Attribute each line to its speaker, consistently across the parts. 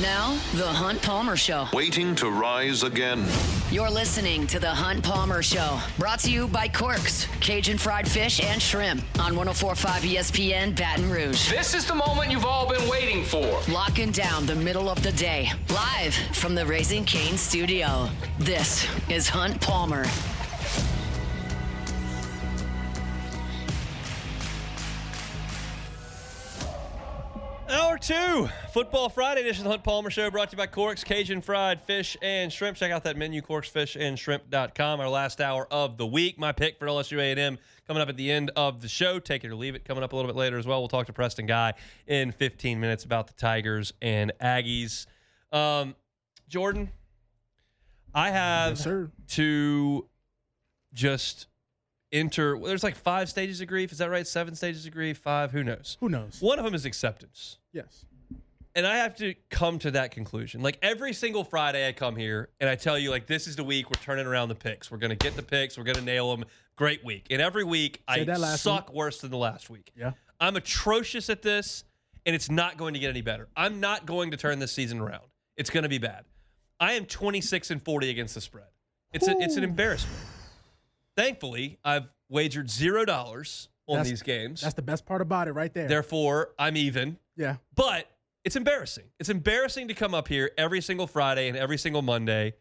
Speaker 1: Now, The Hunt Palmer Show.
Speaker 2: Waiting to rise again.
Speaker 1: You're listening to The Hunt Palmer Show. Brought to you by Corks, Cajun fried fish and shrimp on 104.5 ESPN Baton Rouge.
Speaker 3: This is the moment you've all been waiting for.
Speaker 1: Locking down the middle of the day. Live from the Raising Cane studio. This is Hunt Palmer.
Speaker 4: Hour 2, Football Friday edition of the Hunt Palmer Show, brought to you by Corks, Cajun fried fish and shrimp. Check out that menu, corksfishandshrimp.com. Our last hour of the week. My pick for LSU A&M coming up at the end of the show. Take it or leave it. Coming up a little bit later as well. We'll talk to Preston Guy in 15 minutes about the Tigers and Aggies. Jordan, I have to just enter. There's like 5 stages of grief. Is that right? 7 stages of grief? 5? Who knows?
Speaker 5: Who knows?
Speaker 4: One of them is acceptance.
Speaker 5: Yes.
Speaker 4: And I have to come to that conclusion. Like every single Friday I come here and I tell you, like, this is the week we're turning around the picks. We're going to get the picks. We're going to nail them. Great week. And every week I suck worse than the last week.
Speaker 5: Yeah.
Speaker 4: I'm atrocious at this, and it's not going to get any better. I'm not going to turn this season around. It's going to be bad. I am 26-40 against the spread. It's an embarrassment. Thankfully, I've wagered $0 on these games.
Speaker 5: That's the best part about it right there.
Speaker 4: Therefore, I'm even.
Speaker 5: Yeah.
Speaker 4: But it's embarrassing. It's embarrassing to come up here every single Friday and every single Monday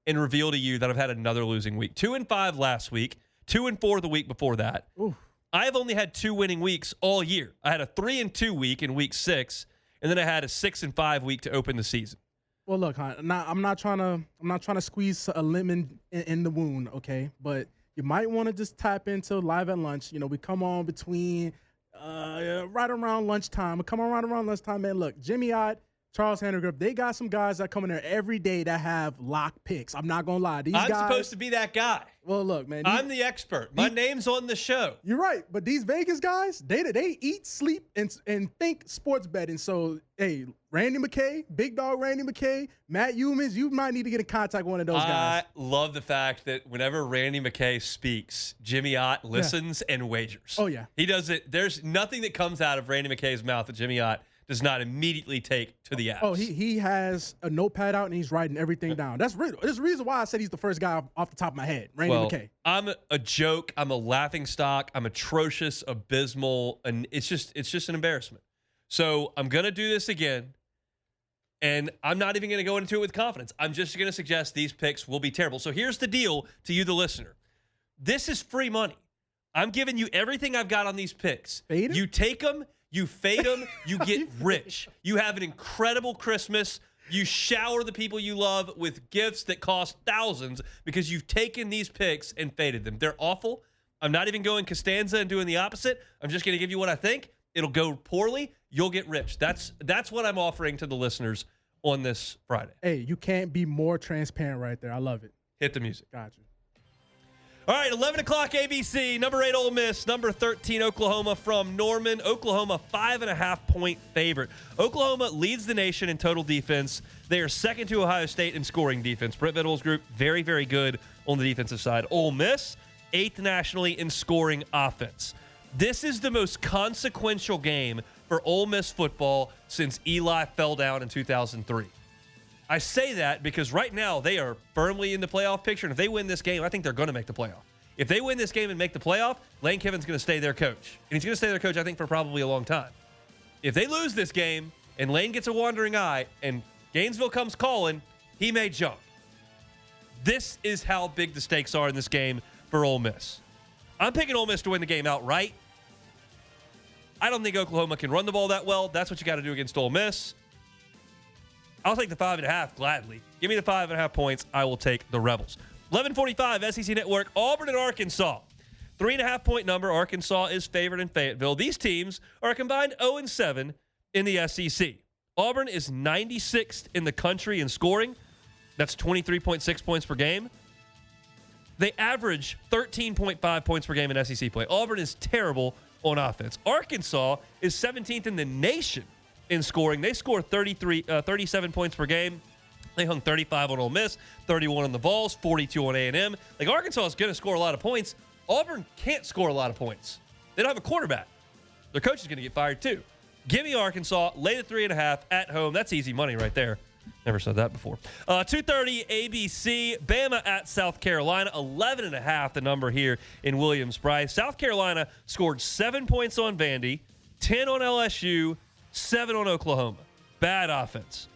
Speaker 4: and reveal to you that I've had another losing week. 2-5 last week, 2-4 the week before that.
Speaker 5: Ooh.
Speaker 4: I have only had 2 winning weeks all year. I had a 3-2 week in week 6, and then I had a 6-5 week to open the season.
Speaker 5: Well, look, I'm not trying to squeeze a lemon in the wound, okay? But you might want to just tap into Live at Lunch. You know, we come on between right around lunchtime. We come on right around lunchtime, man. Look, Jimmy Ott, Charles Handegrip, they got some guys that come in there every day that have lock picks. I'm not going to lie. I'm
Speaker 4: supposed to be that guy.
Speaker 5: Well, look, man.
Speaker 4: I'm the expert. My name's on the show.
Speaker 5: You're right. But these Vegas guys, they eat, sleep, and think sports betting. So, hey, Randy McKay, Big Dog Randy McKay, Matt Humans, you might need to get in contact with one of those guys.
Speaker 4: I love the fact that whenever Randy McKay speaks, Jimmy Ott listens and wagers.
Speaker 5: Oh, yeah.
Speaker 4: He does it. There's nothing that comes out of Randy McKay's mouth that Jimmy Ott does not immediately take to the apps.
Speaker 5: Oh, he has a notepad out and he's writing everything down. There's the reason why I said he's the first guy off the top of my head, Randy McKay.
Speaker 4: I'm a joke. I'm a laughing stock. I'm atrocious, abysmal, and it's just an embarrassment. So I'm going to do this again, and I'm not even going to go into it with confidence. I'm just going to suggest these picks will be terrible. So here's the deal to you, the listener. This is free money. I'm giving you everything I've got on these picks.
Speaker 5: Fade?
Speaker 4: You take them. You fade them, you get rich. You have an incredible Christmas. You shower the people you love with gifts that cost thousands because you've taken these picks and faded them. They're awful. I'm not even going Costanza and doing the opposite. I'm just going to give you what I think. It'll go poorly. You'll get rich. That's what I'm offering to the listeners on this Friday.
Speaker 5: Hey, you can't be more transparent right there. I love it.
Speaker 4: Hit the music.
Speaker 5: Gotcha.
Speaker 4: All right, 11 o'clock ABC, number 8 Ole Miss, number 13 Oklahoma from Norman. Oklahoma 5.5-point favorite. Oklahoma leads the nation in total defense. They are second to Ohio State in scoring defense. Brent Venables' group, very, very good on the defensive side. Ole Miss, 8th nationally in scoring offense. This is the most consequential game for Ole Miss football since Eli fell down in 2003. I say that because right now they are firmly in the playoff picture, and if they win this game, I think they're going to make the playoff. If they win this game and make the playoff, Lane Kiffin's going to stay their coach. And he's going to stay their coach, I think, for probably a long time. If they lose this game and Lane gets a wandering eye and Gainesville comes calling, he may jump. This is how big the stakes are in this game for Ole Miss. I'm picking Ole Miss to win the game outright. I don't think Oklahoma can run the ball that well. That's what you got to do against Ole Miss. I'll take the 5.5 gladly. Give me the 5.5 points. I will take the Rebels. 11:45 SEC Network, Auburn and Arkansas. 3.5-point number. Arkansas is favored in Fayetteville. These teams are a combined 0-7 in the SEC. Auburn is 96th in the country in scoring. That's 23.6 points per game. They average 13.5 points per game in SEC play. Auburn is terrible on offense. Arkansas is 17th in the nation in scoring. They score 37 points per game. They hung 35 on Ole Miss, 31 on the Vols, 42 on A&M. Like, Arkansas is going to score a lot of points. Auburn can't score a lot of points. They don't have a quarterback. Their coach is going to get fired too. Give me Arkansas. Lay the 3.5 at home. That's easy money right there. Never said that before. 2:30 ABC, Bama at South Carolina, 11.5 the number here in Williams-Brice. South Carolina scored 7 points on Vandy, 10 on LSU, 7 on Oklahoma. Bad offense.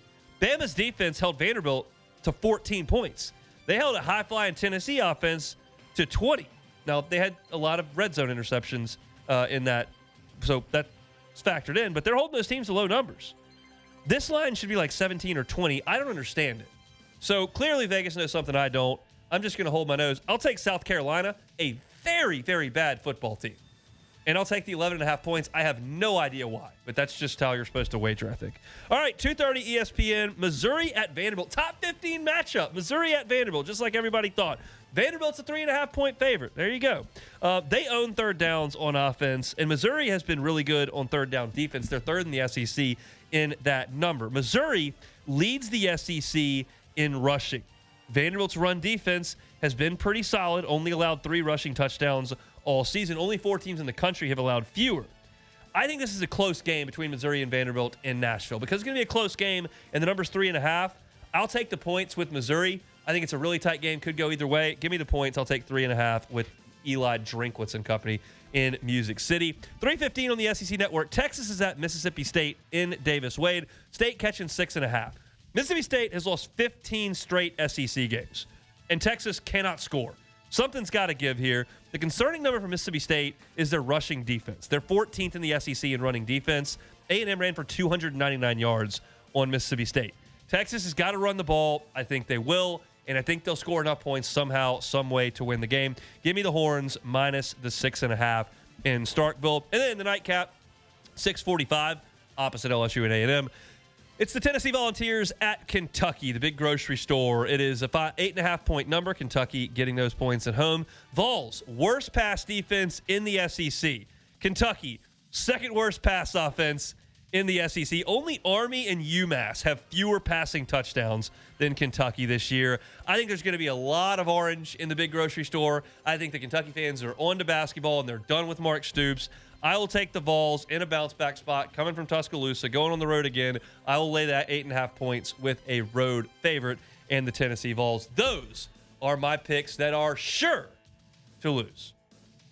Speaker 4: Bama's defense held Vanderbilt to 14 points. They held a high-flying Tennessee offense to 20. Now, they had a lot of red zone interceptions in that, so that's factored in, but they're holding those teams to low numbers. This line should be like 17 or 20. I don't understand it. So clearly Vegas knows something I don't. I'm just going to hold my nose. I'll take South Carolina, a very, very bad football team. And I'll take the 11.5 points. I have no idea why, but that's just how you're supposed to wager, I think. All right, 2:30 ESPN, Missouri at Vanderbilt. Top 15 matchup, Missouri at Vanderbilt, just like everybody thought. Vanderbilt's a 3.5-point favorite. There you go. They own third downs on offense, and Missouri has been really good on third down defense. They're third in the SEC in that number. Missouri leads the SEC in rushing. Vanderbilt's run defense has been pretty solid, only allowed 3 rushing touchdowns all season. Only 4 teams in the country have allowed fewer. I think this is a close game between Missouri and Vanderbilt in Nashville. Because it's going to be a close game and the number's 3.5, I'll take the points with Missouri. I think it's a really tight game. Could go either way. Give me the points. I'll take 3.5 with Eli Drinkwitz and company in Music City. 3:15 on the SEC Network. Texas is at Mississippi State in Davis-Wade. State catching 6.5. Mississippi State has lost 15 straight SEC games, and Texas cannot score. Something's got to give here. The concerning number for Mississippi State is their rushing defense. They're 14th in the SEC in running defense. A&M ran for 299 yards on Mississippi State. Texas has got to run the ball. I think they will. And I think they'll score enough points somehow, some way to win the game. Give me the Horns minus the 6.5 in Starkville. And then the nightcap, 6:45, opposite LSU and A&M. It's the Tennessee Volunteers at Kentucky, the big grocery store. It is a 8.5-point number. Kentucky getting those points at home. Vols, worst pass defense in the SEC. Kentucky, second worst pass offense in the SEC. Only Army and UMass have fewer passing touchdowns than Kentucky this year. I think there's going to be a lot of orange in the big grocery store. I think the Kentucky fans are on to basketball, and they're done with Mark Stoops. I will take the Vols in a bounce-back spot, coming from Tuscaloosa, going on the road again. I will lay that 8.5 points with a road favorite and the Tennessee Vols. Those are my picks that are sure to lose.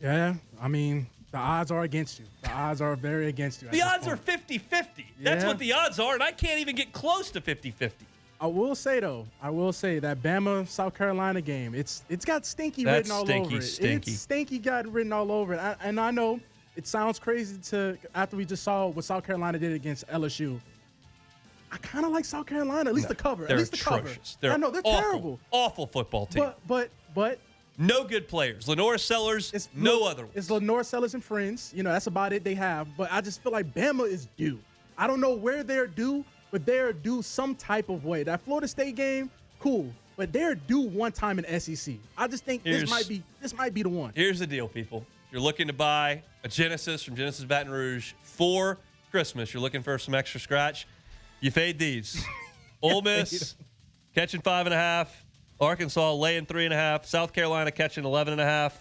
Speaker 5: Yeah, I mean, the odds are against you. The odds are very against you.
Speaker 4: The odds are 50-50. That's what the odds are, and I can't even get close to 50-50.
Speaker 5: I will say that Bama South Carolina game, it's got stinky written all over it.
Speaker 4: Stinky.
Speaker 5: It's stinky got written all over it. And I know it sounds crazy after we just saw what South Carolina did against LSU. I kind of like South Carolina, at least the cover.
Speaker 4: They're
Speaker 5: at least the
Speaker 4: atrocious.
Speaker 5: cover. I know they're
Speaker 4: awful,
Speaker 5: terrible.
Speaker 4: Awful football team.
Speaker 5: But
Speaker 4: no good players. Lenore Sellers, no other ones.
Speaker 5: It's Lenore Sellers and friends. You know, that's about it they have. But I just feel like Bama is due. I don't know where they're due, but they're due some type of way. That Florida State game, cool. But they're due one time in SEC. I just think this might be the one.
Speaker 4: Here's the deal, people. If you're looking to buy a Genesis from Genesis Baton Rouge for Christmas, you're looking for some extra scratch, you fade these. Ole Miss catching 5.5. Arkansas laying 3.5. South Carolina catching 11.5.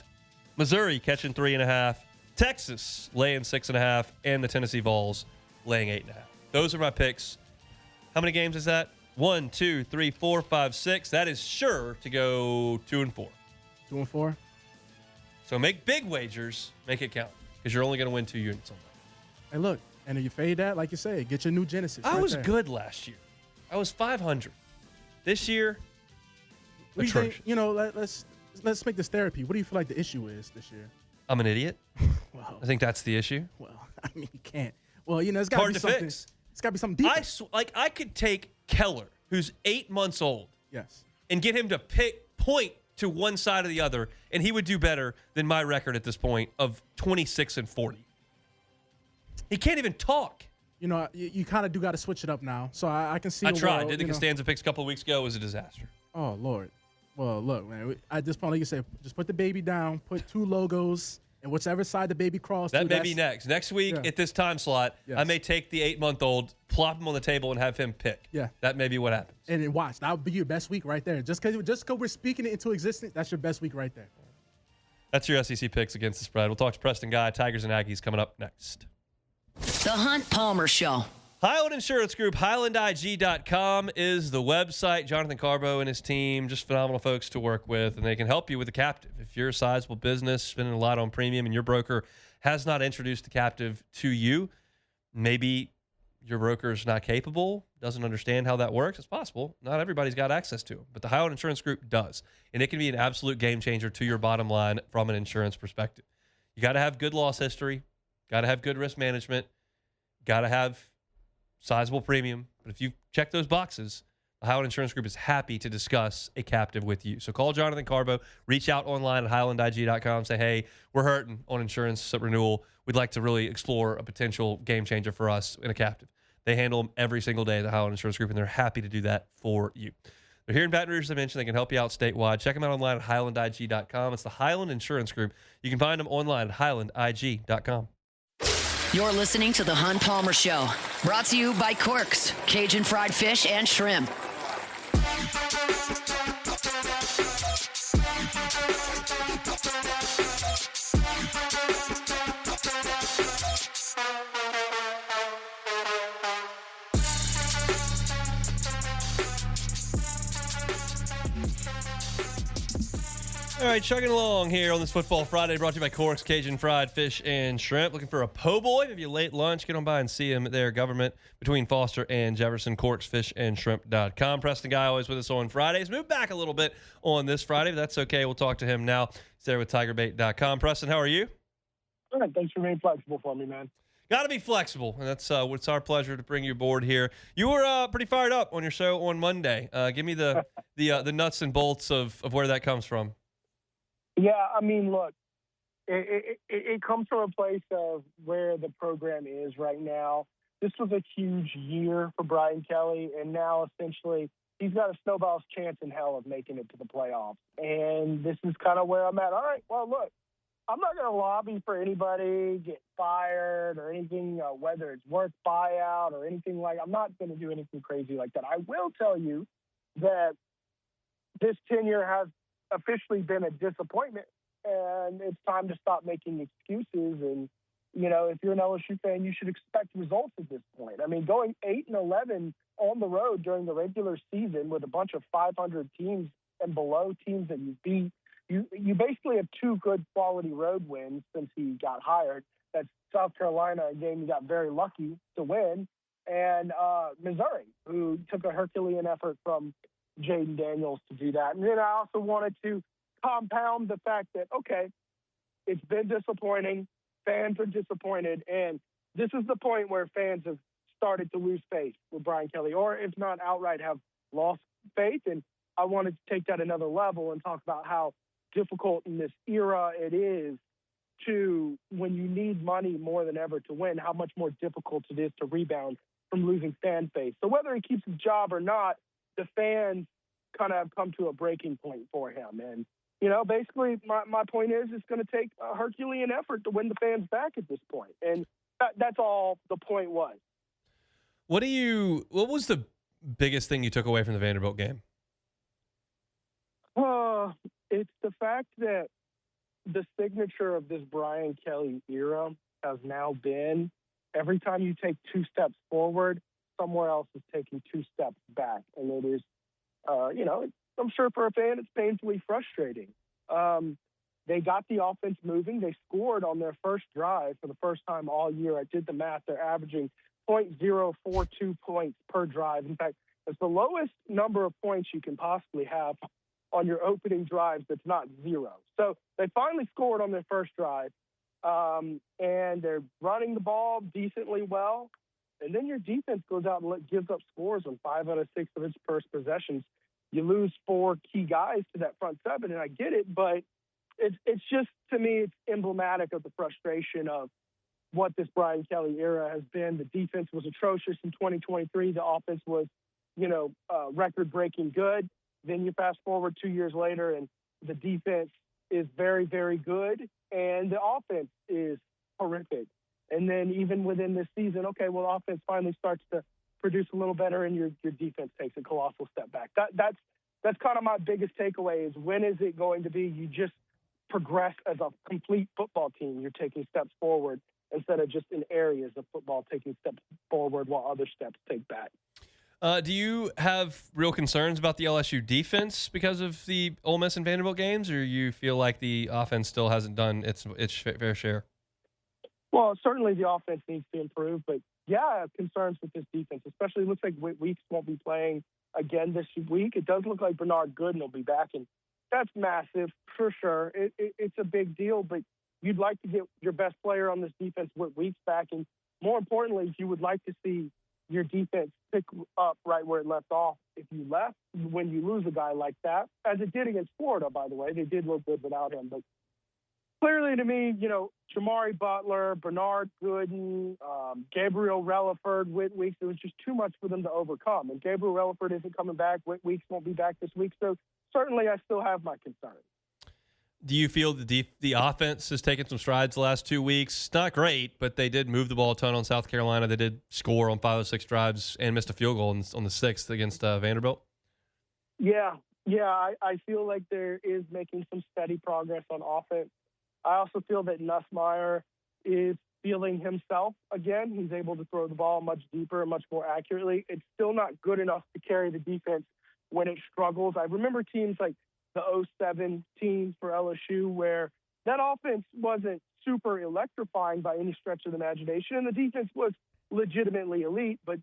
Speaker 4: Missouri catching 3.5. Texas laying 6.5. And the Tennessee Vols laying 8.5. Those are my picks. How many games is that? 1, 2, 3, 4, 5, 6. That is sure to go 2-4.
Speaker 5: 2-4.
Speaker 4: So make big wagers, make it count, because you're only going to win 2 units on that.
Speaker 5: Hey, look, and if you fade that, like you say, get your new Genesis.
Speaker 4: I was good last year. I was 500. This year, atrocious.
Speaker 5: Let's make this therapy. What do you feel like the issue is this year?
Speaker 4: I'm an idiot.
Speaker 5: Well,
Speaker 4: I think that's the issue.
Speaker 5: Well, I mean, you can't. Well, it's got to be something.
Speaker 4: Fix.
Speaker 5: It's got to be something deep.
Speaker 4: I could take Keller, who's 8 months old,
Speaker 5: yes,
Speaker 4: and get him to point to one side or the other, and he would do better than my record at this point of 26-40. He can't even talk.
Speaker 5: You kind of do got to switch it up now. So I can see.
Speaker 4: I tried. Did the Costanza picks a couple of weeks ago. It was a disaster.
Speaker 5: Oh, Lord. Well, look, man. At this point, like you said, just put the baby down, put 2 logos, and whichever side the baby crawls to.
Speaker 4: That may be next. Next week at this time slot, I may take the 8-month-old, plop him on the table, and have him pick.
Speaker 5: Yeah.
Speaker 4: That may be what happens.
Speaker 5: And then watch. That would be your best week right there. Just because we're speaking it into existence, that's your best week right there.
Speaker 4: That's your SEC picks against the spread. We'll talk to Preston Guy, Tigers and Aggies coming up next.
Speaker 1: The Hunt Palmer Show.
Speaker 4: Highland Insurance Group, HighlandIG.com is the website. Jonathan Carbo and his team, just phenomenal folks to work with, and they can help you with a captive. If you're a sizable business, spending a lot on premium, and your broker has not introduced a captive to you, maybe your broker is not capable, doesn't understand how that works. It's possible. Not everybody's got access to them, but the Highland Insurance Group does, and it can be an absolute game changer to your bottom line from an insurance perspective. You got to have good loss history, got to have good risk management, got to have sizable premium. But if you check those boxes, the Highland Insurance Group is happy to discuss a captive with you. So call Jonathan Carbo, reach out online at HighlandIG.com, say, hey, we're hurting on insurance renewal. We'd like to really explore a potential game changer for us in a captive. They handle them every single day at the Highland Insurance Group, and they're happy to do that for you. They're here in Baton Rouge, as I mentioned. They can help you out statewide. Check them out online at HighlandIG.com. It's the Highland Insurance Group. You can find them online at HighlandIG.com.
Speaker 1: You're listening to The Hunt Palmer Show, brought to you by Quirks, Cajun fried fish and shrimp.
Speaker 4: All right, chugging along here on this Football Friday, brought to you by Cork's Cajun Fried Fish and Shrimp. Looking for a po' boy, maybe a late lunch, get on by and see him at their government between Foster and Jefferson, corksfishandshrimp.com. Preston Guy always with us on Fridays. Moved back a little bit on this Friday, but that's okay. We'll talk to him now. He's there with tigerbait.com. Preston, how are you?
Speaker 6: All right, thanks for being flexible for me, man.
Speaker 4: Got to be flexible, and that's it's our pleasure to bring you aboard here. You were pretty fired up on your show on Monday. Give me the nuts and bolts of where that comes from.
Speaker 6: Yeah, I mean, look, it comes from a place of where the program is right now. This was a huge year for Brian Kelly, and now essentially he's got a snowball's chance in hell of making it to the playoffs. And this is kind of where I'm at. All right, well, look, I'm not going to lobby for anybody get fired or anything, whether it's worth buyout or anything like. I'm not going to do anything crazy like that. I will tell you that this tenure has officially been a disappointment, and it's time to stop making excuses. And, you know, if you're an LSU fan, you should expect results at this point. I mean, going 8-11 on the road during the regular season with a bunch of 500 teams and below teams that you beat, you basically have two good quality road wins since he got hired. That's South Carolina, a game he got very lucky to win, and Missouri, who took a Herculean effort from Jaden Daniels to do that. And then I also wanted to compound the fact that, okay, it's been disappointing. Fans are disappointed. And this is the point where fans have started to lose faith with Brian Kelly, or if not outright have lost faith. And I wanted to take that another level and talk about how difficult in this era it is to, when you need money more than ever to win, how much more difficult it is to rebound from losing fan faith. So whether he keeps his job or not, the fans kind of have come to a breaking point for him. And, you know, basically my point is it's going to take a Herculean effort to win the fans back at this point. And that's all the point was.
Speaker 4: What was the biggest thing you took away from the Vanderbilt game?
Speaker 6: It's the fact that the signature of this Brian Kelly era has now been every time you take two steps forward, somewhere else is taking two steps back. And it is, I'm sure for a fan, it's painfully frustrating. They got the offense moving. They scored on their first drive for the first time all year. I did the math. They're averaging 0.042 points per drive. In fact, it's the lowest number of points you can possibly have on your opening drives that's not zero. So they finally scored on their first drive, and they're running the ball decently well. And then your defense goes out and gives up scores on 5 out of 6 of its first possessions. You lose 4 key guys to that front seven, and I get it, but it's just, to me, it's emblematic of the frustration of what this Brian Kelly era has been. The defense was atrocious in 2023. The offense was, record-breaking good. Then you fast forward 2 years later, and the defense is very, very good, and the offense is horrific. And then even within this season, okay, well, offense finally starts to produce a little better, and your defense takes a colossal step back. That's kind of my biggest takeaway is, when is it going to be you just progress as a complete football team? You're taking steps forward instead of just in areas of football taking steps forward while other steps take back.
Speaker 4: Do you have real concerns about the LSU defense because of the Ole Miss and Vanderbilt games, or you feel like the offense still hasn't done its fair share?
Speaker 6: Well, certainly the offense needs to improve, but yeah, I have concerns with this defense, especially it looks like Weeks won't be playing again this week. It does look like Bernard Gooden will be back, and that's massive for sure. It's a big deal, but you'd like to get your best player on this defense with Weeks back, and more importantly, you would like to see your defense pick up right where it left off. If you left, when you lose a guy like that, as it did against Florida, by the way, they did look good without him. But clearly to me, Jamari Butler, Bernard Gooden, Gabriel Relaford, Whit Weeks, it was just too much for them to overcome. And Gabriel Relaford isn't coming back. Whit Weeks won't be back this week. So certainly I still have my concerns.
Speaker 4: Do you feel the offense has taken some strides the last 2 weeks? Not great, but they did move the ball a ton on South Carolina. They did score on 5 of 6 drives and missed a field goal on the 6th against Vanderbilt.
Speaker 6: Yeah, I feel like there is making some steady progress on offense. I also feel that Nussmeier is feeling himself again. He's able to throw the ball much deeper and much more accurately. It's still not good enough to carry the defense when it struggles. I remember teams like the 2007 teams for LSU where that offense wasn't super electrifying by any stretch of the imagination, and the defense was legitimately elite. But,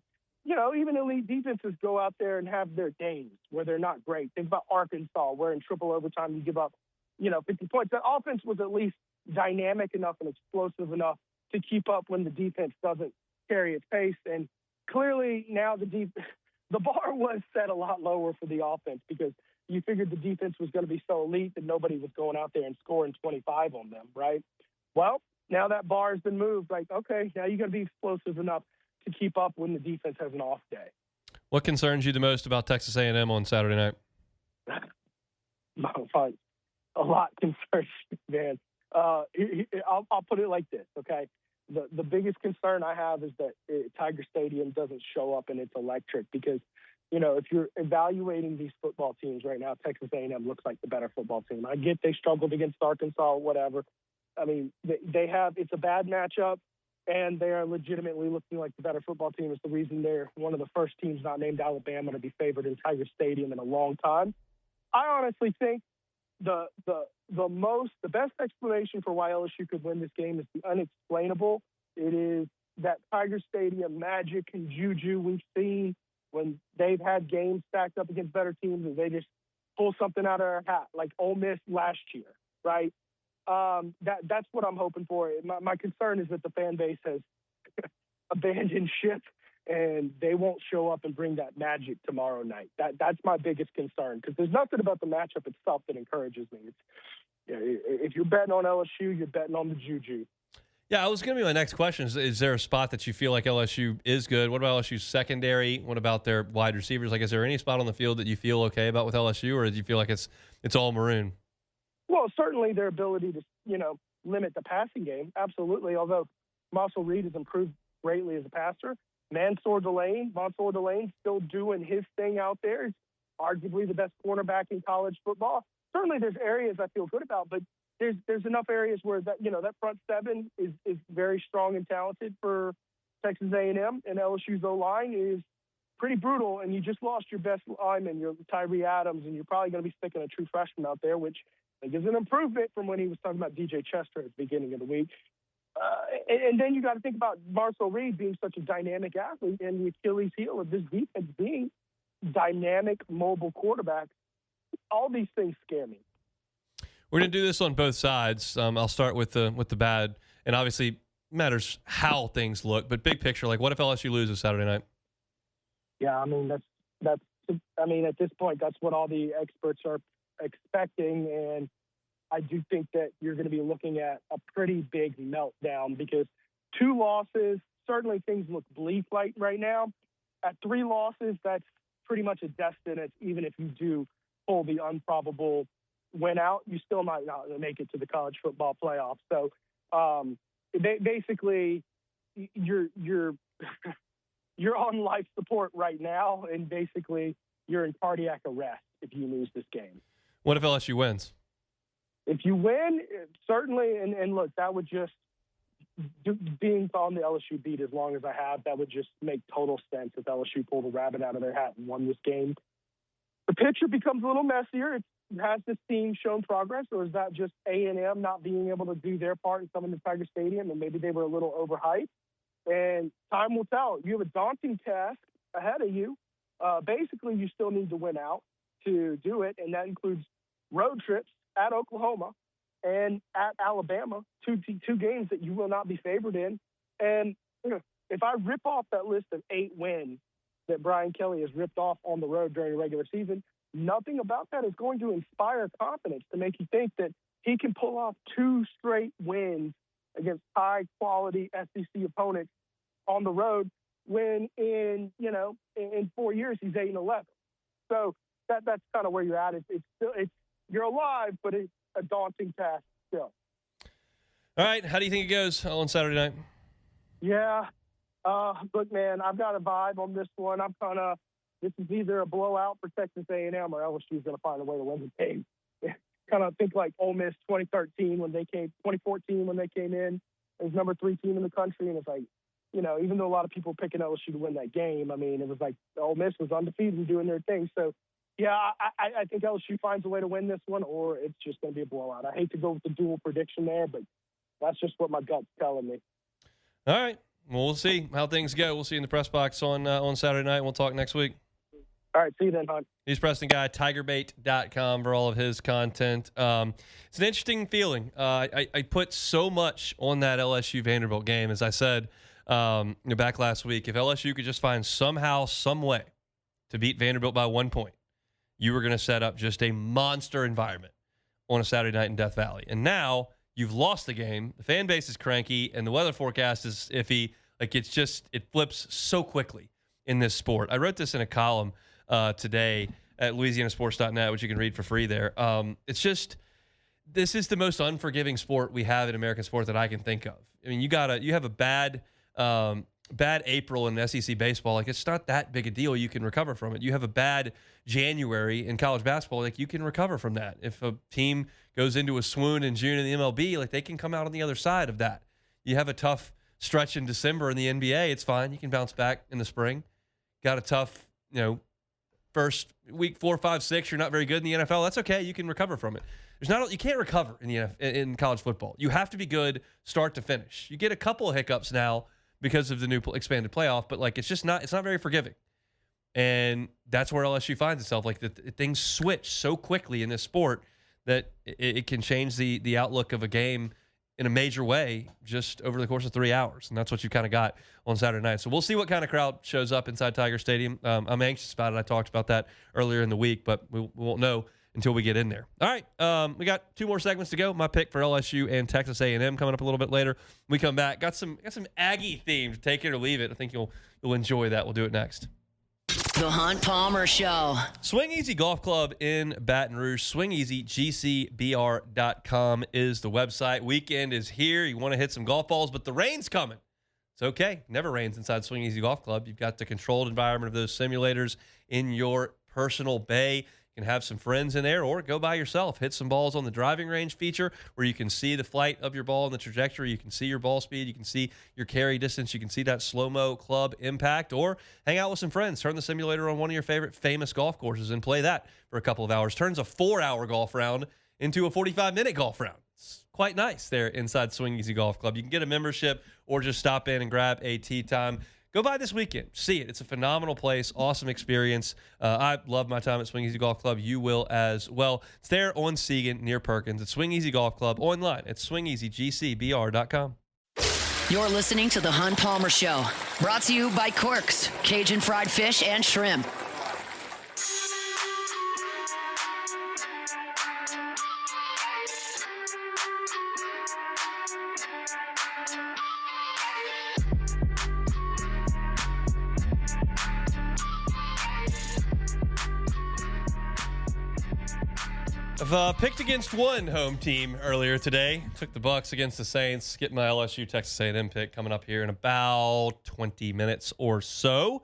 Speaker 6: even elite defenses go out there and have their days where they're not great. Think about Arkansas, where in triple overtime you give up 50 points. That offense was at least dynamic enough and explosive enough to keep up when the defense doesn't carry its pace. And clearly now the bar was set a lot lower for the offense because you figured the defense was going to be so elite that nobody was going out there and scoring 25 on them, right? Well, now that bar has been moved. Like, okay, now you're going to be explosive enough to keep up when the defense has an off day.
Speaker 4: What concerns you the most about Texas A&M on Saturday night?
Speaker 6: Fine. A lot concerns, man. I'll put it like this, okay? The biggest concern I have is that Tiger Stadium doesn't show up and it's electric because, if you're evaluating these football teams right now, Texas A&M looks like the better football team. I get they struggled against Arkansas or whatever. I mean, it's a bad matchup, and they are legitimately looking like the better football team. It's the reason they're one of the first teams not named Alabama to be favored in Tiger Stadium in a long time. I honestly think the best explanation for why LSU could win this game is the unexplainable. It is that Tiger Stadium magic and juju we've seen when they've had games stacked up against better teams and they just pull something out of their hat, like Ole Miss last year, right? That's what I'm hoping for. My concern is that the fan base has abandoned ship and they won't show up and bring that magic tomorrow night. That's my biggest concern because there's nothing about the matchup itself that encourages me. If you're betting on LSU, you're betting on the juju.
Speaker 4: Yeah, I was going to be my next question. Is there a spot that you feel like LSU is good? What about LSU's secondary? What about their wide receivers? Like, is there any spot on the field that you feel okay about with LSU, or do you feel like it's all maroon?
Speaker 6: Well, certainly their ability to, limit the passing game. Absolutely. Although Marshall Reed has improved greatly as a passer. Mansour Delane still doing his thing out there. He's arguably the best cornerback in college football. Certainly there's areas I feel good about, but there's enough areas where that front seven is very strong and talented for Texas A&M, and LSU's O-line is pretty brutal, and you just lost your best lineman, your Tyree Adams, and you're probably going to be sticking a true freshman out there, which I think is an improvement from when he was talking about DJ Chester at the beginning of the week. And then you got to think about Marshall Reed being such a dynamic athlete and the Achilles heel of this defense being dynamic, mobile quarterbacks. All these things scare me.
Speaker 4: We're going to do this on both sides. I'll start with the bad, and obviously matters how things look, but big picture, like what if LSU loses Saturday night?
Speaker 6: Yeah, I mean that's at this point that's what all the experts are expecting, and I do think that you're going to be looking at a pretty big meltdown because 2 losses, certainly things look bleak right now. At 3 losses, that's pretty much a death sentence. Even if you do pull the improbable win out, you still might not make it to the college football playoffs. So basically, you're on life support right now, and basically you're in cardiac arrest if you lose this game.
Speaker 4: What if LSU wins?
Speaker 6: If you win, certainly, and look, that would just being on the LSU beat as long as I have, that would just make total sense if LSU pulled a rabbit out of their hat and won this game. The picture becomes a little messier. Has this team shown progress, or is that just A&M not being able to do their part in coming to Tiger Stadium, and maybe they were a little overhyped? And time will tell. You have a daunting task ahead of you. Basically, you still need to win out to do it, and that includes road trips at Oklahoma and at Alabama, two games that you will not be favored in. And if I rip off that list of 8 wins that Brian Kelly has ripped off on the road during the regular season, nothing about that is going to inspire confidence to make you think that he can pull off 2 straight wins against high-quality SEC opponents on the road when in 4 years he's 8-11. So that's kind of where you're at. You're alive, but it's a daunting task still.
Speaker 4: All right, how do you think it goes on Saturday night?
Speaker 6: Yeah, look, man, I've got a vibe on this one. This is either a blowout for Texas A&M or LSU is going to find a way to win the game. Kind of think like Ole Miss 2014 when they came, 2014 when they came in. It was number 3 team in the country, and it's like, even though a lot of people were picking LSU to win that game, I mean, it was like Ole Miss was undefeated and doing their thing. So, yeah, I think LSU finds a way to win this one, or it's just going to be a blowout. I hate to go with the dual prediction there, but that's just what my gut's telling me.
Speaker 4: All right. Well, we'll see how things go. We'll see you in the press box on Saturday night. We'll talk next week.
Speaker 6: All right, see you then, Hunt.
Speaker 4: He's Preston Guy, tigerbait.com for all of his content. It's an interesting feeling. I put so much on that LSU Vanderbilt game. As I said back last week, if LSU could just find somehow, some way to beat Vanderbilt by 1 point, you were going to set up just a monster environment on a Saturday night in Death Valley. And now you've lost the game. The fan base is cranky, and the weather forecast is iffy. Like, it flips so quickly in this sport. I wrote this in a column today at louisianasports.net, which you can read for free there. It's just, this is the most unforgiving sport we have in American sport that I can think of. I mean, you have a bad April in SEC baseball. Like, it's not that big a deal. You can recover from it. You have a bad January in college basketball. Like, you can recover from that. If a team goes into a swoon in June in the MLB, like, they can come out on the other side of that. You have a tough stretch in December in the NBA. It's fine. You can bounce back in the spring. Got a tough, first week 4, 5, 6, you're not very good in the NFL. That's okay. You can recover from it. You can't recover in college football. You have to be good start to finish. You get a couple of hiccups now because of the new expanded playoff, but it's not very forgiving. And that's where LSU finds itself. Like, things switch so quickly in this sport that it can change the outlook of a game in a major way just over the course of 3 hours. And that's what you kind of got on Saturday night. So we'll see what kind of crowd shows up inside Tiger Stadium. I'm anxious about it. I talked about that earlier in the week, but we won't know until we get in there. All right, we got 2 more segments to go. My pick for LSU and Texas A&M coming up a little bit later. We come back. Got some Aggie themed. Take it or leave it. I think you'll enjoy that. We'll do it next.
Speaker 1: The Hunt Palmer Show.
Speaker 4: Swing Easy Golf Club in Baton Rouge. SwingEasyGCBR.com is the website. Weekend is here. You want to hit some golf balls, but the rain's coming. It's okay. Never rains inside Swing Easy Golf Club. You've got the controlled environment of those simulators in your personal bay. You can have some friends in there or go by yourself. Hit some balls on the driving range feature where you can see the flight of your ball and the trajectory. You can see your ball speed. You can see your carry distance. You can see that slow-mo club impact, or hang out with some friends. Turn the simulator on one of your favorite famous golf courses and play that for a couple of hours. Turns a 4-hour golf round into a 45-minute golf round. It's quite nice there inside Swing Easy Golf Club. You can get a membership or just stop in and grab a tee time. Go by this weekend. See it. It's a phenomenal place. Awesome experience. I love my time at Swing Easy Golf Club. You will as well. It's there on Segan near Perkins. It's Swing Easy Golf Club online at swingeasygcbr.com.
Speaker 1: You're listening to The Hunt Palmer Show. Brought to you by Quirks, Cajun fried fish and shrimp.
Speaker 4: I've picked against one home team earlier today. Took the Bucks against the Saints. Getting my LSU Texas A&M pick coming up here in about 20 minutes or so.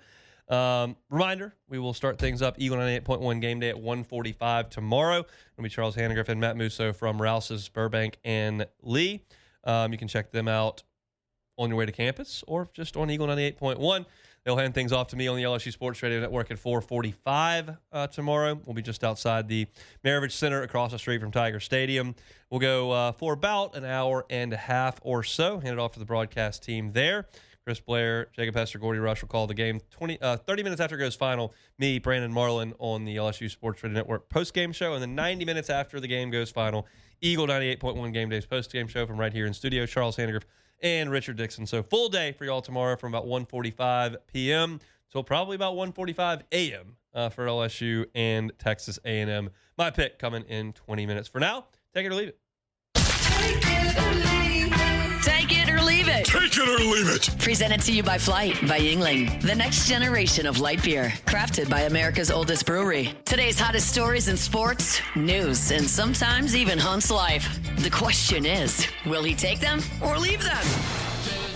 Speaker 4: Reminder, we will start things up Eagle 98.1 game day at 1:45 tomorrow. It'll be Charles Hannah Griffin, Matt Musso from Rouse's, Burbank, and Lee. You can check them out on your way to campus or just on Eagle 98.1. They'll hand things off to me on the LSU Sports Radio Network at 4:45 tomorrow. We'll be just outside the Maravich Center across the street from Tiger Stadium. We'll go for about an hour and a half or so. Hand it off to the broadcast team there. Chris Blair, Jacob Hester, Gordy Rush will call the game 30 minutes after it goes final. Me, Brandon Marlin on the LSU Sports Radio Network post-game show. And then 90 minutes after the game goes final, Eagle 98.1 Game Days post-game show from right here in studio. Charles Handegriff and Richard Dixon. So full day for y'all tomorrow from about 1:45 p.m. till probably about 1:45 a.m. For LSU and Texas A&M. My pick coming in 20 minutes. For now, take it or leave it.
Speaker 1: Take it or leave it.
Speaker 2: Take it or leave it.
Speaker 1: Presented to you by Flight by Yingling, the next generation of light beer, crafted by America's oldest brewery. Today's hottest stories in sports, news, and sometimes even Hunt's life. The question is, will he take them or leave them?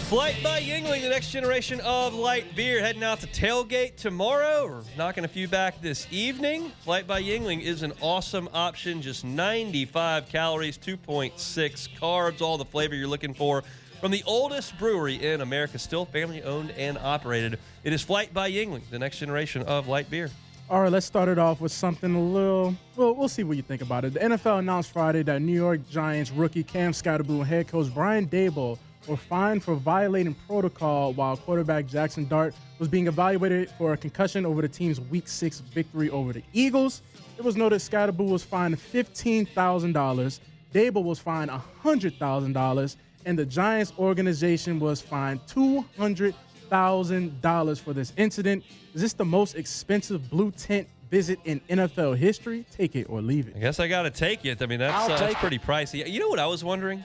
Speaker 4: Flight by Yingling, the next generation of light beer, heading out to tailgate tomorrow or knocking a few back this evening. Flight by Yingling is an awesome option, just 95 calories, 2.6 carbs, all the flavor you're looking for. From the oldest brewery in America, still family-owned and operated, it is Flight by Yingling, the next generation of light beer.
Speaker 5: All right, let's start it off with something a little, well, we'll see what you think about it. The NFL announced Friday that New York Giants rookie Cam Scatterboo and head coach Brian Daboll were fined for violating protocol while quarterback Jackson Dart was being evaluated for a concussion over the team's Week 6 victory over the Eagles. It was noted Scatterboo was fined $15,000, Daboll was fined $100,000, and the Giants organization was fined $200,000 for this incident. Is this the most expensive blue tent visit in NFL history? Take it or leave it.
Speaker 4: I guess I got to take it. I mean, that's pretty pricey. You know what I was wondering?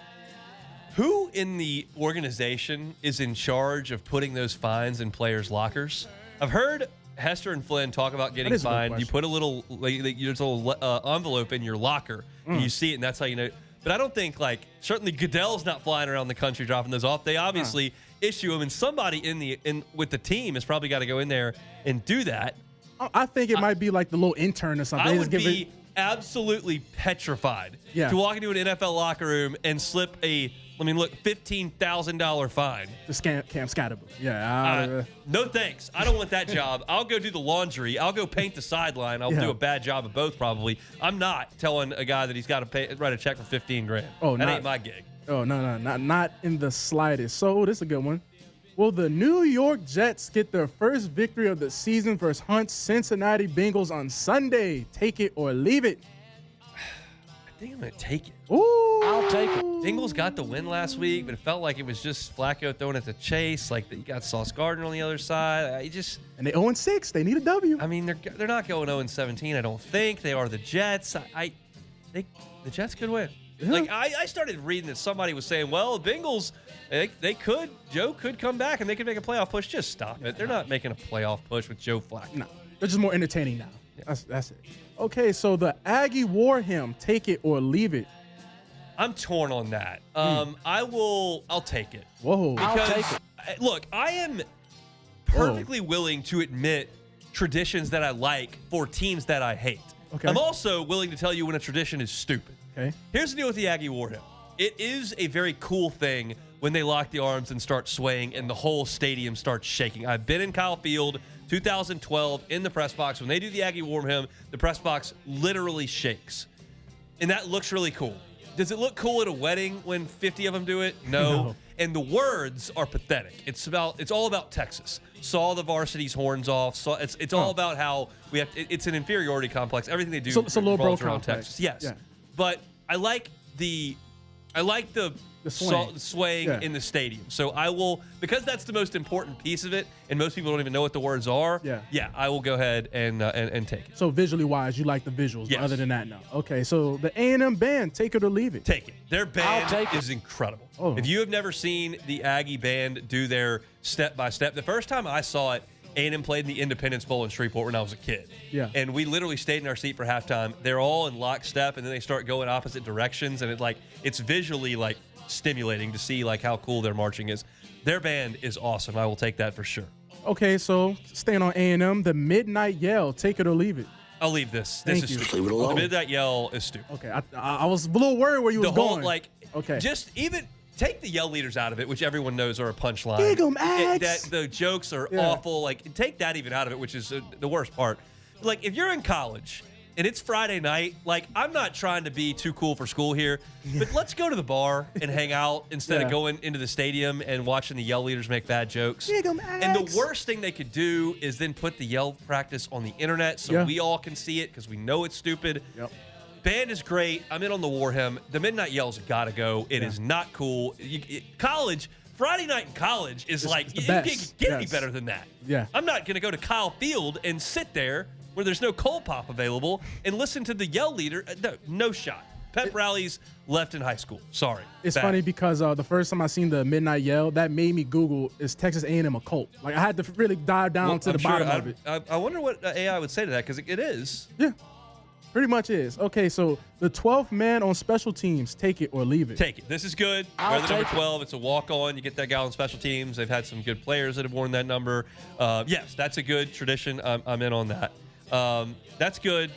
Speaker 4: Who in the organization is in charge of putting those fines in players' lockers? I've heard Hester and Flynn talk about getting fined. You put a little, there's a little envelope in your locker, and you see it, and that's how you know. But I don't think, certainly Goodell's not flying around the country dropping those off. They obviously issue them, and somebody with the team has probably got to go in there and do that.
Speaker 5: I think it might be like the little intern or something.
Speaker 4: I would be absolutely petrified to walk into an NFL locker room and slip a $15,000 fine.
Speaker 5: The Cam Scatterboo. Yeah.
Speaker 4: No thanks. I don't want that job. I'll go do the laundry. I'll go paint the sideline. I'll do a bad job of both probably. I'm not telling a guy that he's got to write a check for $15,000. That ain't my gig.
Speaker 5: Oh, no, not in the slightest. So this is a good one. Will the New York Jets get their first victory of the season versus Hunt's Cincinnati Bengals on Sunday? Take it or leave it.
Speaker 4: I think I'm going to take it.
Speaker 5: Ooh.
Speaker 7: I'll take it.
Speaker 4: Bengals got the win last week, but it felt like it was just Flacco throwing it to Chase. You got Sauce Gardner on the other side.
Speaker 5: And they 0-6. They need a W.
Speaker 4: I mean, they're not going 0-17. I don't think they are the Jets. The Jets could win.
Speaker 5: Yeah.
Speaker 4: I started reading that somebody was saying, well, the Bengals, Joe could come back and they could make a playoff push. Just stop it. They're not making a playoff push with Joe Flacco.
Speaker 5: No, they're just more entertaining now. Yeah. That's it. Okay, so the Aggie War Hymn, take it or leave it.
Speaker 4: I'm torn on that. I'll take it.
Speaker 5: Whoa.
Speaker 4: Because,
Speaker 7: I'll take it.
Speaker 4: Look, I am perfectly willing to admit traditions that I like for teams that I hate.
Speaker 5: Okay.
Speaker 4: I'm also willing to tell you when a tradition is stupid.
Speaker 5: Okay.
Speaker 4: Here's the deal with the Aggie War Hymn. It is a very cool thing when they lock the arms and start swaying and the whole stadium starts shaking. I've been in Kyle Field 2012 in the press box. When they do the Aggie War Hymn, the press box literally shakes. And that looks really cool. Does it look cool at a wedding when 50 of them do it? No. And the words are pathetic. It's all about Texas. Saw the varsity's horns off. It's all about how we have. It's an inferiority complex. Everything they do
Speaker 5: So it's a little bro
Speaker 4: revolves around
Speaker 5: complex.
Speaker 4: Texas. Yes,
Speaker 5: Yeah.
Speaker 4: but I like the swaying
Speaker 5: Yeah.
Speaker 4: in the stadium. So I will, because that's the most important piece of it, and most people don't even know what the words are.
Speaker 5: Yeah.
Speaker 4: I will go ahead and take it.
Speaker 5: So visually wise, you like the visuals.
Speaker 4: Yes.
Speaker 5: But other than that, no. Okay, so the A&M band, take it or leave it.
Speaker 4: Take it. Their band
Speaker 7: I'll take it.
Speaker 4: is incredible.
Speaker 5: Oh.
Speaker 4: If you have never seen the Aggie band do their step-by-step, the first time I saw it, A&M played in the Independence Bowl in Shreveport when I was a kid.
Speaker 5: Yeah.
Speaker 4: And we literally stayed in our seat for halftime. They're all in lockstep, and then they start going opposite directions, and it's visually stimulating to see how cool their marching is. Their band is awesome. I will take that for sure.
Speaker 5: Okay, so staying on A&M, the Midnight Yell, take it or leave it.
Speaker 4: I'll leave this.
Speaker 5: Thank
Speaker 4: This is
Speaker 5: you.
Speaker 4: stupid.
Speaker 7: Leave it alone.
Speaker 4: The Midnight Yell is stupid.
Speaker 5: Okay, I was a little worried where you was
Speaker 4: The whole
Speaker 5: going. Okay.
Speaker 4: just even take the yell leaders out of it, which everyone knows are a punchline.
Speaker 5: Dig 'em, Axe.
Speaker 4: The jokes are awful. Like, take that even out of it, which is the worst part. Like, if you're in college and it's Friday night, like, I'm not trying to be too cool for school here, but let's go to the bar and hang out instead of going into the stadium and watching the yell leaders make bad jokes.
Speaker 5: Dig 'em, Axe.
Speaker 4: And the worst thing they could do is then put the yell practice on the internet so we all can see it because we know it's stupid.
Speaker 5: Yep.
Speaker 4: Band is great. I'm in on the war hymn. The midnight yell's got to go. It is not cool. College, Friday night in college is like, you can't get any better than that.
Speaker 5: Yeah.
Speaker 4: I'm not going to go to Kyle Field and sit there where there's no cold pop available and listen to the yell leader. No shot. Pep rallies left in high school. Sorry.
Speaker 5: It's funny because the first time I seen the midnight yell, that made me Google, is Texas A&M a cult? Like, I had to really dive down to the bottom of it.
Speaker 4: I wonder what AI would say to that because it is.
Speaker 5: Yeah. Pretty much is. Okay, so the 12th man on special teams, take it or leave it.
Speaker 4: Take it. This is good. Wear the number 12. It's a walk-on. You get that guy on special teams. They've had some good players that have worn that number. Yes, that's a good tradition. I'm in on that. That's good.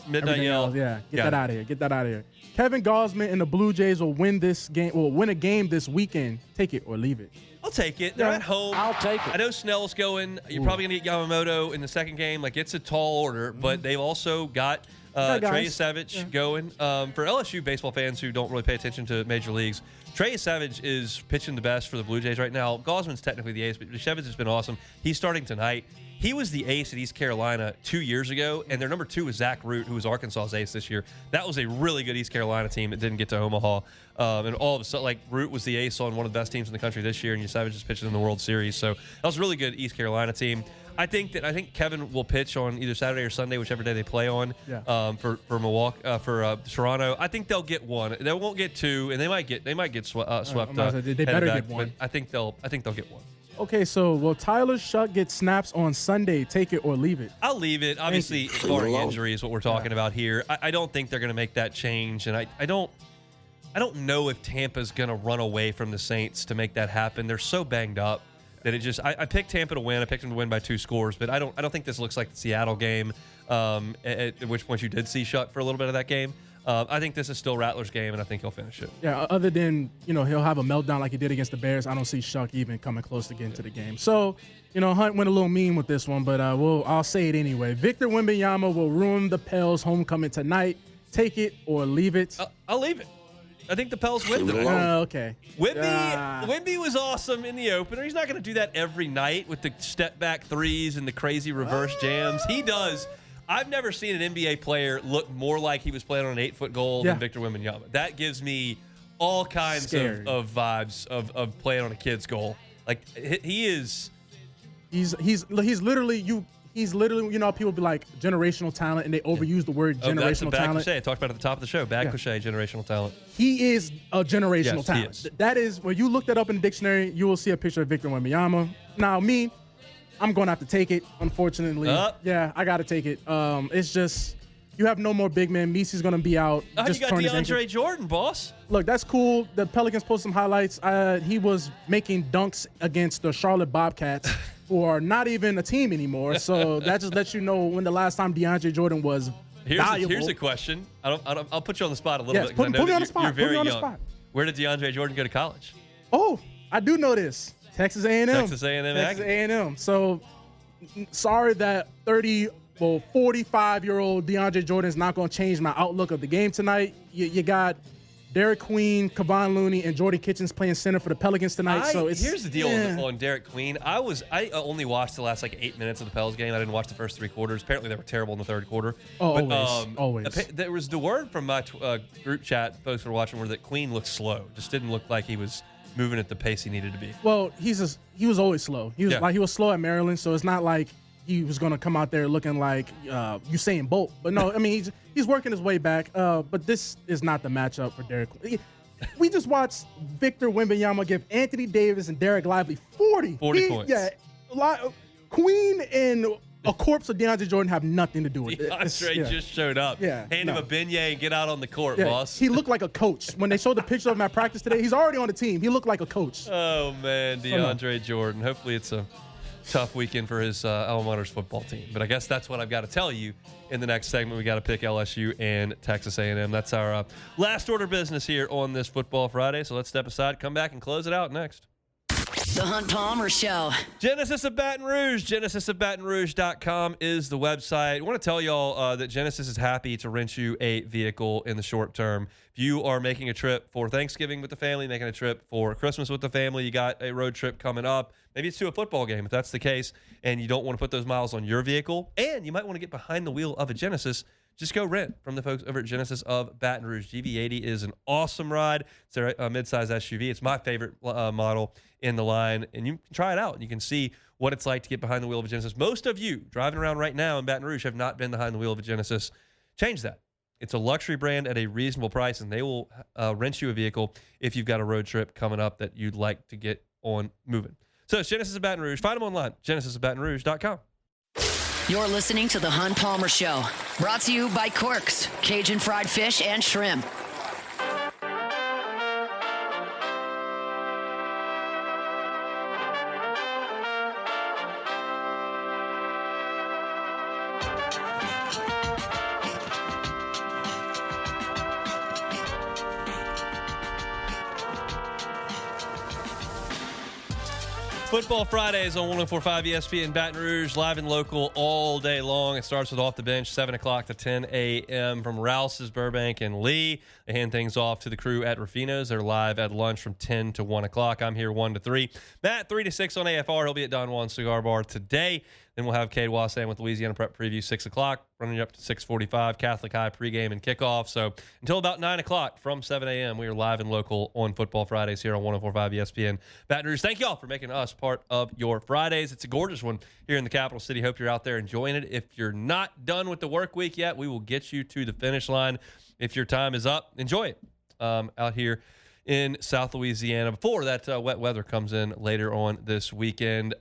Speaker 4: Midnight
Speaker 5: Everything
Speaker 4: yell.
Speaker 5: else, get that out of here. Get that out of here. Kevin Gausman and the Blue Jays will win a game this weekend. Take it or leave it.
Speaker 4: I'll take it. They're at home.
Speaker 3: I'll take it.
Speaker 4: I know Snell's going. You're probably going to get Yamamoto in the second game. Like, it's a tall order, but they've also got Trey Savage going. For LSU baseball fans who don't really pay attention to major leagues, Trey Savage is pitching the best for the Blue Jays right now. Gausman's technically the ace, but Savage has been awesome. He's starting tonight. He was the ace at East Carolina 2 years ago, and their number 2 was Zach Root, who was Arkansas's ace this year. That was a really good East Carolina team that didn't get to Omaha. And all of a sudden, like, Root was the ace on one of the best teams in the country this year, and Savage is pitching in the World Series. So that was a really good East Carolina team. I think Kevin will pitch on either Saturday or Sunday, whichever day they play on. For Milwaukee, for Toronto. I think they'll get one. They won't get two, and they might get swept up.
Speaker 5: They better get one.
Speaker 4: I think they'll get one.
Speaker 5: Okay, so will Tyler Shuck get snaps on Sunday? Take it or leave it?
Speaker 4: I'll leave it. Obviously, barring injury is what we're talking about here. I don't think they're going to make that change, and I don't know if Tampa's going to run away from the Saints to make that happen. They're so banged up that it just. I picked Tampa to win. I picked them to win by 2 scores, but I don't think this looks like the Seattle game, at which point you did see Shuck for a little bit of that game. I think this is still Rattler's game, and I think he'll finish it.
Speaker 5: Yeah, other than, he'll have a meltdown like he did against the Bears, I don't see Shuck even coming close to getting to the game. So, Hunt went a little mean with this one, but I'll say it anyway. Victor Wembanyama will ruin the Pels' homecoming tonight. Take it or leave it.
Speaker 4: I'll leave it. I think the Pels win tonight.
Speaker 5: Okay.
Speaker 4: Wemby was awesome in the opener. He's not going to do that every night with the step-back threes and the crazy reverse jams. He does. I've never seen an NBA player look more like he was playing on an 8-foot goal than Victor Wembanyama. That gives me all kinds of vibes of playing on a kid's goal. Like, he is.
Speaker 5: He's literally how people be like generational talent and they overuse the word generational
Speaker 4: that's a bad
Speaker 5: talent.
Speaker 4: Cliche. I talked about it at the top of the show. Bad cliche, generational talent.
Speaker 5: He is a generational talent.
Speaker 4: He is.
Speaker 5: That is, when you look that up in the dictionary, you will see a picture of Victor Wembanyama. Now, I'm going to have to take it, unfortunately. Yeah, I got to take it. It's just, you have no more big men. Misi's going to be out.
Speaker 4: You got DeAndre Jordan, boss.
Speaker 5: Look, that's cool. The Pelicans posted some highlights. He was making dunks against the Charlotte Bobcats, who are not even a team anymore. So that just lets you know when the last time DeAndre Jordan was valuable.
Speaker 4: Here's a question. I'll put you on the spot a little bit.
Speaker 5: Put me on the spot.
Speaker 4: You're very
Speaker 5: young.
Speaker 4: Spot. Where did DeAndre Jordan go to college?
Speaker 5: Oh, I do know this. Texas A&M.
Speaker 4: Texas A&M.
Speaker 5: So, sorry that 45-year-old DeAndre Jordan is not going to change my outlook of the game tonight. You got Derek Queen, Kevon Looney, and Jordan Kitchens playing center for the Pelicans tonight.
Speaker 4: Here's the deal on Derek Queen. I only watched the last 8 minutes of the Pels game. I didn't watch the first 3 quarters. Apparently, they were terrible in the third quarter.
Speaker 5: Always.
Speaker 4: There was the word from my group chat folks who were watching were that Queen looked slow. Just didn't look like he was moving at the pace he needed to be.
Speaker 5: Well, he was always slow. He was slow at Maryland, so it's not like he was going to come out there looking like Usain Bolt. But no, I mean, he's working his way back. But this is not the matchup for Derek. We just watched Victor Wembanyama give Anthony Davis and Derek Lively 40
Speaker 4: points.
Speaker 5: Yeah, Queen and a corpse of DeAndre Jordan have nothing to do with it.
Speaker 4: DeAndre just showed up. Hand him a beignet and get out on the court, boss.
Speaker 5: He looked like a coach. When they showed the picture of him at practice today, he's already on the team. He looked like a coach.
Speaker 4: Oh, man, DeAndre Jordan. Hopefully it's a tough weekend for his alma mater's football team. But I guess that's what I've got to tell you in the next segment. We got to pick LSU and Texas A&M. That's our last order of business here on this Football Friday. So let's step aside, come back, and close it out next.
Speaker 1: The Hunt Palmer Show.
Speaker 4: Genesis of Baton Rouge. GenesisofBatonRouge.com is the website. I want to tell y'all that Genesis is happy to rent you a vehicle in the short term. If you are making a trip for Thanksgiving with the family, making a trip for Christmas with the family, you got a road trip coming up, maybe it's to a football game if that's the case, and you don't want to put those miles on your vehicle, and you might want to get behind the wheel of a Genesis, just go rent from the folks over at Genesis of Baton Rouge. GV80 is an awesome ride. It's a midsize SUV. It's my favorite model in the line, and you can try it out, and you can see what it's like to get behind the wheel of a Genesis. Most of you driving around right now in Baton Rouge have not been behind the wheel of a Genesis. Change that. It's a luxury brand at a reasonable price, and they will rent you a vehicle if you've got a road trip coming up that you'd like to get on moving. So it's Genesis of Baton Rouge. Find them online, GenesisofBatonRouge.com.
Speaker 1: You're listening to The Hunt Palmer Show, brought to you by Corks, Cajun fried fish and shrimp.
Speaker 4: Football Fridays on 104.5 ESPN Baton Rouge, live and local all day long. It starts with Off the Bench, 7 o'clock to 10 a.m. from Rouse's, Burbank, and Lee. They hand things off to the crew at Rufino's. They're live at lunch from 10 to 1 o'clock. I'm here 1 to 3. Matt, 3 to 6 on AFR. He'll be at Don Juan Cigar Bar today. Then we'll have Cade Wassan with Louisiana Prep Preview, 6 o'clock, running up to 6:45, Catholic High pregame and kickoff. So until about 9 o'clock from 7 a.m., we are live and local on Football Fridays here on 104.5 ESPN Baton Rouge. Thank you all for making us part of your Fridays. It's a gorgeous one here in the capital city. Hope you're out there enjoying it. If you're not done with the work week yet, we will get you to the finish line. If your time is up, enjoy it out here in South Louisiana before that wet weather comes in later on this weekend.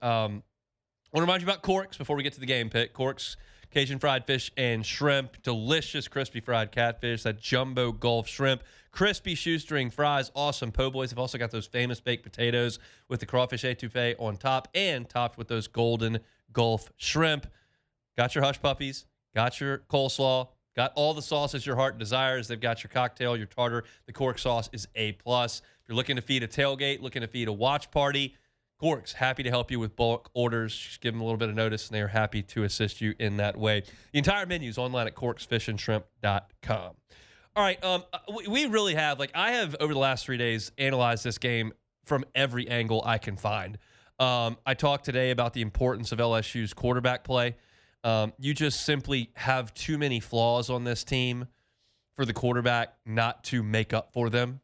Speaker 4: I want to remind you about Corks before we get to the game pick. Corks, Cajun fried fish and shrimp, delicious crispy fried catfish, that jumbo Gulf shrimp, crispy shoestring fries, awesome po' boys. They've also got those famous baked potatoes with the crawfish etouffee on top and topped with those golden Gulf shrimp. Got your hush puppies, got your coleslaw, got all the sauces your heart desires. They've got your cocktail, your tartar. The Cork sauce is A+. If you're looking to feed a tailgate, looking to feed a watch party, Corks, happy to help you with bulk orders. Just give them a little bit of notice, and they are happy to assist you in that way. The entire menu is online at corksfishandshrimp.com. All right, we really have, I have over the last 3 days analyzed this game from every angle I can find. I talked today about the importance of LSU's quarterback play. You just simply have too many flaws on this team for the quarterback not to make up for them.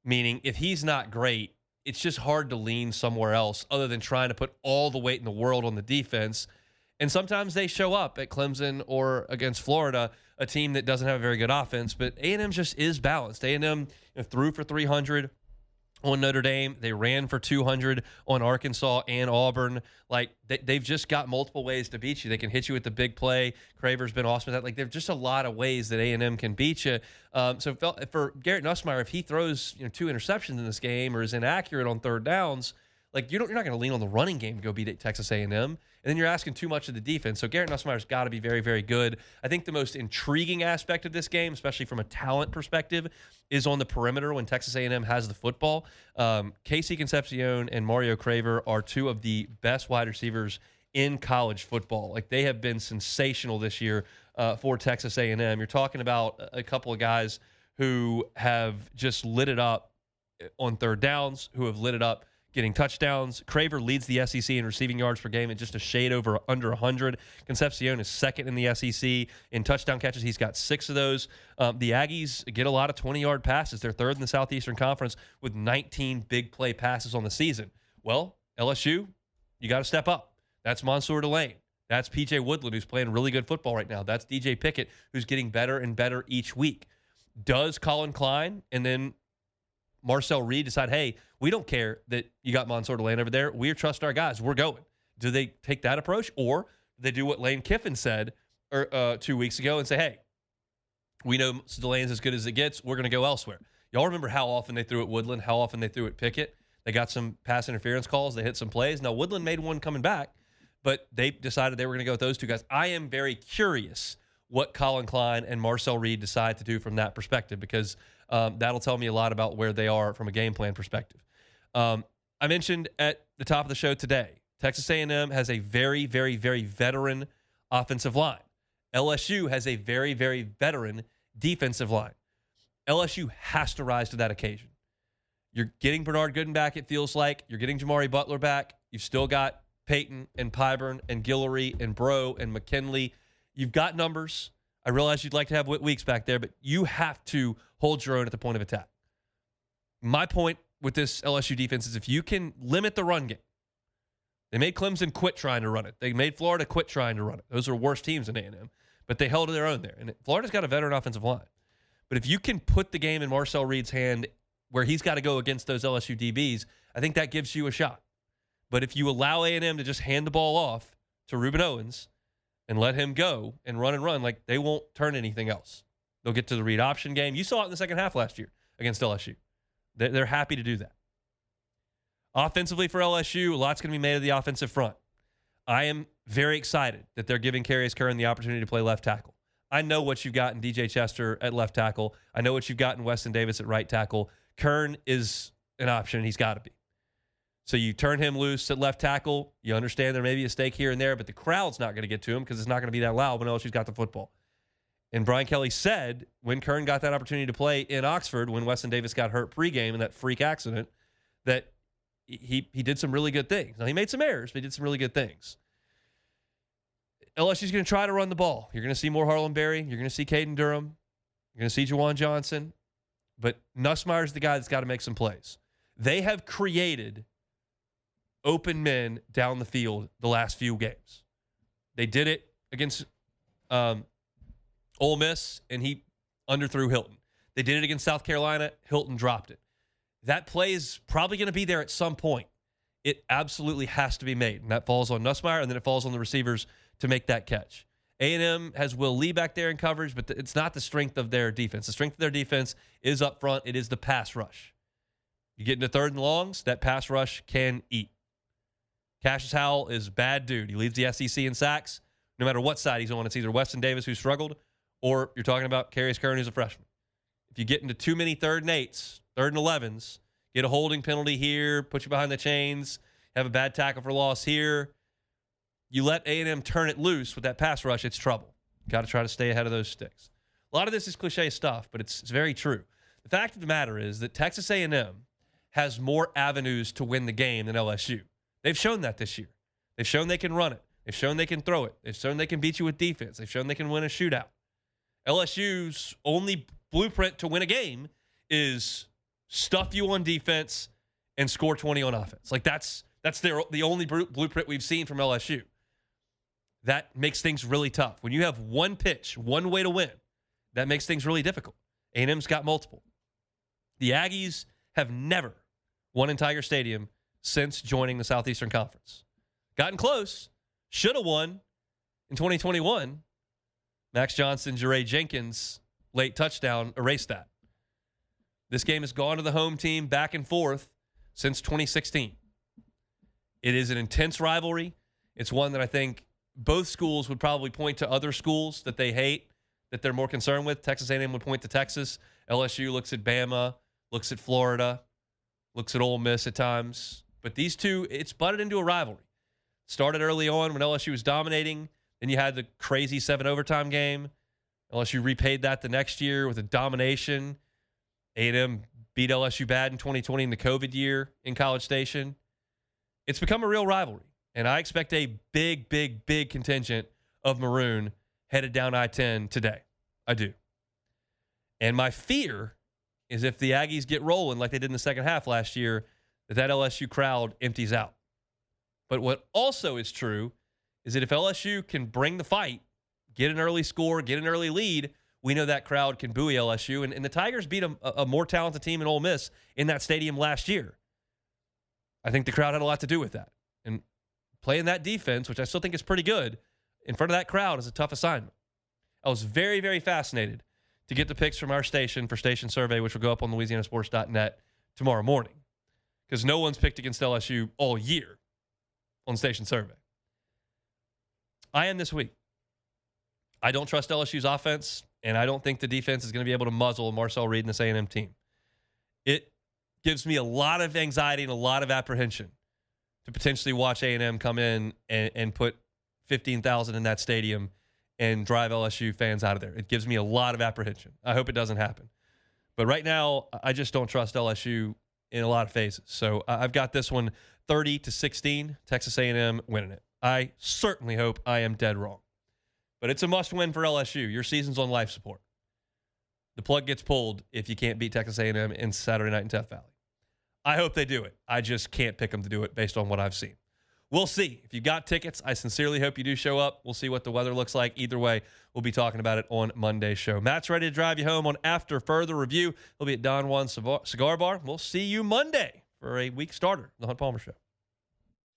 Speaker 4: Meaning, if he's not great, it's just hard to lean somewhere else other than trying to put all the weight in the world on the defense. And sometimes they show up at Clemson or against Florida, a team that doesn't have a very good offense. But A&M just is balanced. A&M threw for 300 on Notre Dame. They ran for 200 on Arkansas and Auburn. They've just got multiple ways to beat you. They can hit you with the big play. Craver's been awesome at that. There's just a lot of ways that A&M can beat you. So for Garrett Nussmeier, if he throws 2 interceptions in this game or is inaccurate on third downs, you're not going to lean on the running game to go beat Texas A&M. And then you're asking too much of the defense. So Garrett Nussmeier's got to be very, very good. I think the most intriguing aspect of this game, especially from a talent perspective, is on the perimeter when Texas A&M has the football. Casey Concepcion and Mario Craver are 2 of the best wide receivers in college football. They have been sensational this year for Texas A&M. You're talking about a couple of guys who have just lit it up on third downs, who have lit it up getting touchdowns. Craver leads the SEC in receiving yards per game at just a shade under 100. Concepcion is second in the SEC in touchdown catches. He's got 6 of those. The Aggies get a lot of 20-yard passes. They're third in the Southeastern Conference with 19 big play passes on the season. Well, LSU, you got to step up. That's Mansour Delane. That's P.J. Woodland, who's playing really good football right now. That's DJ Pickett, who's getting better and better each week. Does Colin Klein and then Marcel Reed decide, hey, we don't care that you got Mansour Delane over there. We trust our guys. We're going. Do they take that approach? Or do they do what Lane Kiffin said 2 weeks ago and say, hey, we know Delane's as good as it gets. We're going to go elsewhere. Y'all remember how often they threw at Woodland, how often they threw at Pickett? They got some pass interference calls. They hit some plays. Now, Woodland made one coming back, but they decided they were going to go with those two guys. I am very curious what Colin Klein and Marcel Reed decide to do from that perspective, because that'll tell me a lot about where they are from a game plan perspective. I mentioned at the top of the show today, Texas A&M has a very, very, very veteran offensive line. LSU has a very, very veteran defensive line. LSU has to rise to that occasion. You're getting Bernard Gooden back, it feels like. You're getting Jamari Butler back. You've still got Peyton and Pyburn and Guillory and Bro and McKinley. You've got numbers. I realize you'd like to have Whit Weeks back there, but you have to hold your own at the point of attack. My point with this LSU defense is if you can limit the run game. They made Clemson quit trying to run it. They made Florida quit trying to run it. Those are worse teams than A&M, but they held their own there. And Florida's got a veteran offensive line. But if you can put the game in Marcel Reed's hand where he's got to go against those LSU DBs, I think that gives you a shot. But if you allow A&M to just hand the ball off to Reuben Owens and let him go and run, like, they won't turn anything else. They'll get to the read option game. You saw it in the second half last year against LSU. They're happy to do that. Offensively for LSU, a lot's going to be made of the offensive front. I am very excited that they're giving Carius Curran the opportunity to play left tackle. I know what you've got in DJ Chester at left tackle. I know what you've got in Weston Davis at right tackle. Curran is an option, and he's got to be. So you turn him loose at left tackle. You understand there may be a stake here and there, but the crowd's not going to get to him because it's not going to be that loud when LSU's got the football. And Brian Kelly said when Curran got that opportunity to play in Oxford when Weston Davis got hurt pregame in that freak accident that he did some really good things. Now, he made some errors, but he did some really good things. LSU's going to try to run the ball. You're going to see more Harlan Berry. You're going to see Caden Durham. You're going to see Jawan Johnson. But Nussmeier's the guy that's got to make some plays. They have created open men down the field the last few games. They did it against Ole Miss, and he underthrew Hilton. They did it against South Carolina. Hilton dropped it. That play is probably going to be there at some point. It absolutely has to be made, and that falls on Nussmeier, and then it falls on the receivers to make that catch. A&M has Will Lee back there in coverage, but it's not the strength of their defense. The strength of their defense is up front. It is the pass rush. You get into third and longs, that pass rush can eat. Cassius Howell is a bad dude. He leads the SEC in sacks. No matter what side he's on, it's either Weston Davis, who struggled, or you're talking about Carius Curran, who's a freshman. If you get into too many 3rd and 8s, 3rd and 11s, get a holding penalty here, put you behind the chains, have a bad tackle for loss here, you let A&M turn it loose with that pass rush, it's trouble. Got to try to stay ahead of those sticks. A lot of this is cliche stuff, but it's very true. The fact of the matter is that Texas A&M has more avenues to win the game than LSU. They've shown that this year. They've shown they can run it. They've shown they can throw it. They've shown they can beat you with defense. They've shown they can win a shootout. LSU's only blueprint to win a game is stuff you on defense and score 20 on offense. Like that's the only blueprint we've seen from LSU. That makes things really tough. When you have one pitch, one way to win, that makes things really difficult. A&M's got multiple. The Aggies have never won in Tiger Stadium since joining the Southeastern Conference. Gotten close. Should have won in 2021. Max Johnson, Jeray Jenkins, late touchdown, erased that. This game has gone to the home team back and forth since 2016. It is an intense rivalry. It's one that I think both schools would probably point to other schools that they hate, that they're more concerned with. Texas A&M would point to Texas. LSU looks at Bama, looks at Florida, looks at Ole Miss at times. But these two, it's butted into a rivalry. Started early on when LSU was dominating. Then you had the crazy 7 overtime game. LSU repaid that the next year with a domination. A&M beat LSU bad in 2020 in the COVID year in College Station. It's become a real rivalry. And I expect a big, big, big contingent of Maroon headed down I-10 today. I do. And my fear is if the Aggies get rolling like they did in the second half last year, that LSU crowd empties out. But what also is true is that if LSU can bring the fight, get an early score, get an early lead, we know that crowd can buoy LSU. And the Tigers beat a more talented team in Ole Miss in that stadium last year. I think the crowd had a lot to do with that. And playing that defense, which I still think is pretty good, in front of that crowd is a tough assignment. I was very, very fascinated to get the picks from our station for Station Survey, which will go up on LouisianaSports.net tomorrow morning, because no one's picked against LSU all year on Station Survey. I am this week. I don't trust LSU's offense, and I don't think the defense is going to be able to muzzle Marcel Reed and this A&M team. It gives me a lot of anxiety and a lot of apprehension to potentially watch A&M come in and put 15,000 in that stadium and drive LSU fans out of there. It gives me a lot of apprehension. I hope it doesn't happen. But right now, I just don't trust LSU in a lot of phases. So I've got this one 30-16, Texas A&M winning it. I certainly hope I am dead wrong. But it's a must-win for LSU. Your season's on life support. The plug gets pulled if you can't beat Texas A&M in Saturday night in Death Valley. I hope they do it. I just can't pick them to do it based on what I've seen. We'll see. If you got tickets, I sincerely hope you do show up. We'll see what the weather looks like. Either way, we'll be talking about it on Monday's show. Matt's ready to drive you home on After Further Review. He'll be at Don Juan's Cigar Bar. We'll see you Monday for a week starter, The Hunt Palmer Show.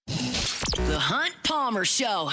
Speaker 1: The Hunt Palmer Show.